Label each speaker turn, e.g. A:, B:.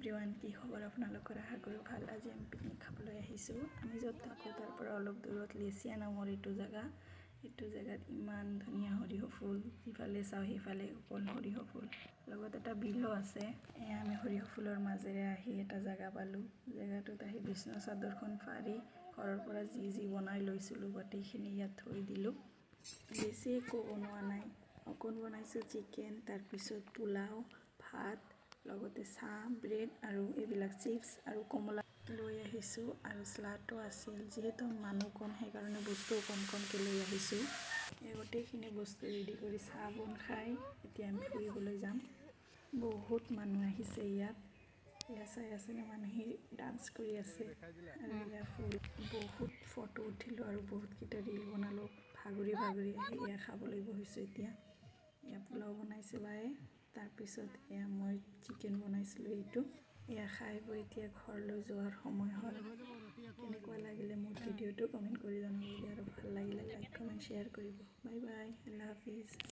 A: Everyone, কি খবৰ আপোনালোকৰ? আশা কৰোঁ ভাল। আজি আমি পিকনিক খাবলৈ আহিছোঁ। আমি য'ত থাকোঁ তাৰ পৰা অলপ দূৰত লেচিয়া নামৰ এইটো জেগাত ইমান ধুনীয়া সৰিয়হ ফুল, যিফালে চাওঁ সেইফালে অকল সৰিয়হ ফুল, লগত এটা বিলো আছে। এয়া আমি সৰিয়হ ফুলৰ মাজেৰে আহি এটা জেগা পালোঁ। জেগাটোত আহি বিছনা চাদৰখন পাৰি ঘৰৰ পৰা যি বনাই লৈছিলোঁ গোটেইখিনি ইয়াত থৈ দিলোঁ। বেছি একো বনোৱা নাই, অকণ বনাইছোঁ চিকেন, তাৰপিছত পোলাও, ভাত, লগতে চাহ, ব্ৰেড আৰু এইবিলাক চিপছ আৰু কমলা লৈ আহিছোঁ আৰু শ্লাটো আছিল। যিহেতু মানুহ কম সেইকাৰণে বস্তু কমকৈ লৈ আহিছোঁ। এই গোটেইখিনি বস্তু ৰেডি কৰি চাহ বন খাই এতিয়া আমি ফুৰিবলৈ যাম। বহুত মানুহ আহিছে ইয়াত। এয়া চাই আছেনে, মানুহে ডান্স কৰি আছে আৰু এয়া ফুল। বহুত ফটো উঠিলোঁ আৰু বহুতকেইটা ৰীল বনালোঁ। ভাগৰি আহি এয়া খাবলৈ বহিছোঁ এতিয়া। এয়া পোলাও বনাইছে বায়ে, তাৰপিছত এয়া মই চিকেন বনাইছিলোঁ এইটো। এয়া খাই বৈ এতিয়া ঘৰলৈ যোৱাৰ সময় হ'ল। কেনেকুৱা লাগিলে মোৰ ভিডিঅ'টো কমেণ্ট কৰি জনাব দিয়া আৰু ভাল লাগিলে লাইক কমেণ্ট শ্বেয়াৰ কৰিব। Bye bye, Allah Hafiz.